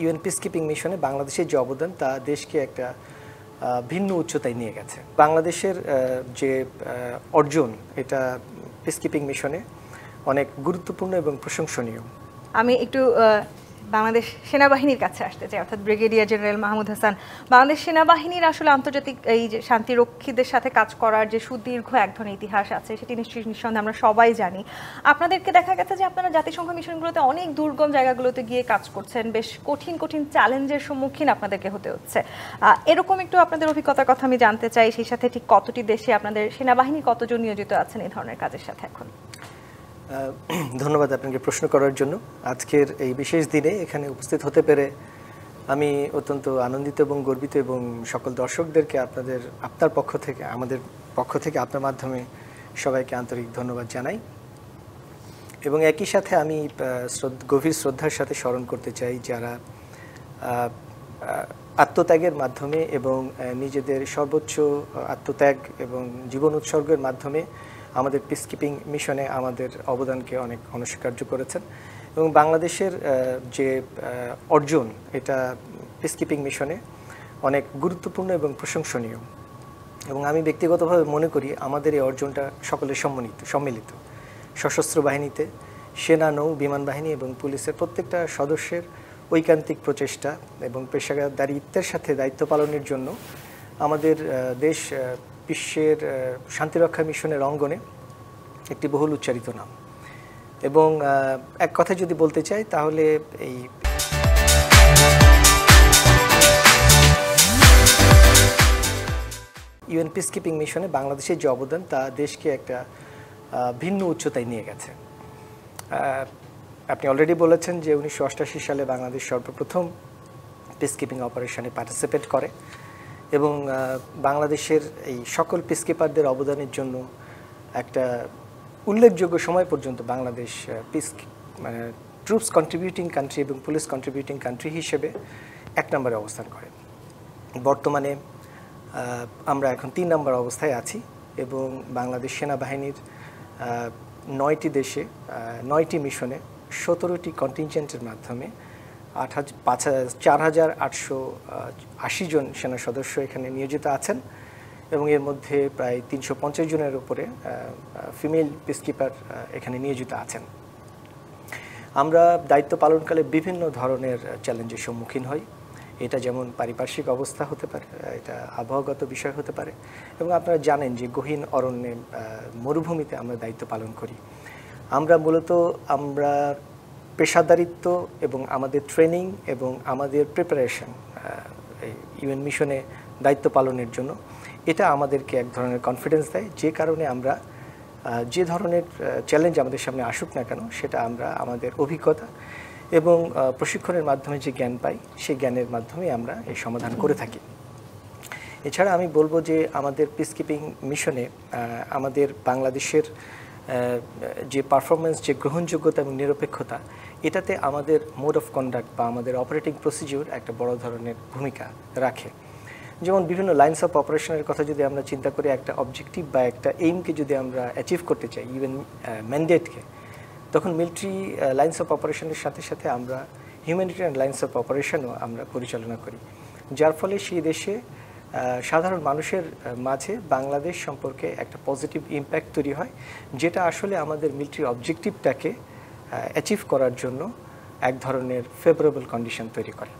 UN peacekeeping মিশনে বাংলাদেশের যে অবদান তা দেশকে একটা ভিন্ন উচ্চতায় নিয়ে গেছে। বাংলাদেশের যে অর্জন এটা পিসকিপিং মিশনে অনেক গুরুত্বপূর্ণ এবং প্রশংসনীয়। আমি একটু বাংলাদেশ সেনাবাহিনীর কাছে আসতে চাই, অর্থাৎ ব্রিগেডিয়ার জেনারেল মাহমুদ হাসান। বাংলাদেশ সেনাবাহিনীর আসলে আন্তর্জাতিক এই যে শান্তিরক্ষীদের সাথে কাজ করার যে সুদীর্ঘ এক ধরনের ইতিহাস আছে সেটি নিঃসন্দেহে আমরা সবাই জানি। আপনাদেরকে দেখা গেছে যে আপনারা জাতিসংঘ মিশনগুলোতে অনেক দুর্গম জায়গাগুলোতে গিয়ে কাজ করছেন, বেশ কঠিন কঠিন চ্যালেঞ্জের সম্মুখীন আপনাদেরকে হতে হচ্ছে। এরকম একটু আপনাদের অভিজ্ঞতার কথা আমি জানতে চাই। সেই সাথে ঠিক কতটি দেশে আপনাদের সেনাবাহিনী কতজন নিয়োজিত আছেন এই ধরনের কাজের সাথে এখন? ধন্যবাদ আপনাকে প্রশ্ন করার জন্য। আজকের এই বিশেষ দিনে এখানে উপস্থিত হতে পেরে আমি অত্যন্ত আনন্দিত এবং গর্বিত, এবং সকল দর্শকদেরকে আপনার পক্ষ থেকে, আমাদের পক্ষ থেকে, আপনার মাধ্যমে সবাইকে আন্তরিক ধন্যবাদ জানাই। এবং একই সাথে আমি গভীর শ্রদ্ধার সাথে স্মরণ করতে চাই যারা আত্মত্যাগের মাধ্যমে এবং নিজেদের সর্বোচ্চ আত্মত্যাগ এবং জীবন উৎসর্গের মাধ্যমে আমাদের পিসকিপিং মিশনে আমাদের অবদানকে অনেক অনস্বীকার্য করেছেন। এবং বাংলাদেশের যে অর্জন এটা পিসকিপিং মিশনে অনেক গুরুত্বপূর্ণ এবং প্রশংসনীয়। এবং আমি ব্যক্তিগতভাবে মনে করি আমাদের এই অর্জনটা সকলের সম্মিলিত। সশস্ত্র বাহিনীতে সেনা, নৌ, বিমান বাহিনী এবং পুলিশের প্রত্যেকটা সদস্যের ঐকান্তিক প্রচেষ্টা এবং পেশাদারিত্বের সাথে দায়িত্ব পালনের জন্য আমাদের দেশ বিশ্বের শান্তিরক্ষা মিশনের অঙ্গনে একটি বহুল উচ্চারিত নাম। এবং এক কথা যদি বলতে চাই তাহলে এই ইউএন পিসকিপিং মিশনে বাংলাদেশের যে অবদান তা দেশকে একটা ভিন্ন উচ্চতায় নিয়ে গেছে। আপনি অলরেডি বলেছেন যে 1988 সালে বাংলাদেশ সর্বপ্রথম পিসকিপিং অপারেশনে পার্টিসিপেট করে, এবং বাংলাদেশের এই সকল পিসকিপারদের অবদানের জন্য একটা উল্লেখযোগ্য সময় পর্যন্ত বাংলাদেশ ট্রুপস কন্ট্রিবিউটিং কান্ট্রি এবং পুলিশ কন্ট্রিবিউটিং কান্ট্রি হিসেবে 1 নম্বরে অবস্থান করে। বর্তমানে আমরা এখন 3 নম্বর অবস্থায় আছি, এবং বাংলাদেশ সেনাবাহিনীর 9টি দেশে 9টি মিশনে 17টি কন্টিনজেন্টের মাধ্যমে 4880 জন সেনা সদস্য এখানে নিয়োজিত আছেন, এবং এর মধ্যে প্রায় 350 জনের উপরে ফিমেল পিসকিপার এখানে নিয়োজিত আছেন। আমরা দায়িত্ব পালনকালে বিভিন্ন ধরনের চ্যালেঞ্জের সম্মুখীন হই। এটা যেমন পারিপার্শ্বিক অবস্থা হতে পারে, এটা আবহাওয়াগত বিষয় হতে পারে, এবং আপনারা জানেন যে গহীন অরণ্যে, মরুভূমিতে আমরা দায়িত্ব পালন করি। আমরা পেশাদারিত্ব এবং আমাদের ট্রেনিং এবং আমাদের প্রিপারেশন ইউএন মিশনে দায়িত্ব পালনের জন্য এটা আমাদেরকে এক ধরনের কনফিডেন্স দেয়, যে কারণে আমরা যে ধরনের চ্যালেঞ্জ আমাদের সামনে আসুক না কেন সেটা আমরা আমাদের অভিজ্ঞতা এবং প্রশিক্ষণের মাধ্যমে যে জ্ঞান পাই সেই জ্ঞানের মাধ্যমে আমরা এই সমাধান করে থাকি। এছাড়া আমি বলবো যে আমাদের পিসকিপিং মিশনে আমাদের বাংলাদেশের যে পারফরমেন্স, যে গ্রহণযোগ্যতা এবং নিরপেক্ষতা, এটাতে আমাদের মোড অফ কন্ডাক্ট বা আমাদের অপারেটিং প্রসিডিউর একটা বড় ধরনের ভূমিকা রাখে। যেমন বিভিন্ন লাইন্স অফ অপারেশনের কথা যদি আমরা চিন্তা করি, একটা অবজেক্টিভ বা একটা এইমকে যদি আমরা অ্যাচিভ করতে চাই, ইভেন ম্যান্ডেটকে, তখন মিলিটারি লাইন্স অফ অপারেশনের সাথে সাথে আমরা হিউম্যানিটেরিয়ান লাইন্স অফ অপারেশনও আমরা পরিচালনা করি, যার ফলে সেই দেশে সাধারণ মানুষের মাঝে বাংলাদেশ সম্পর্কে একটা পজিটিভ ইম্প্যাক্ট তৈরি হয়, যেটা আসলে আমাদের মিলিটারি অবজেক্টিভটাকে অ্যাচিভ করার জন্য এক ধরনের ফেভারেবল কন্ডিশন তৈরি করে।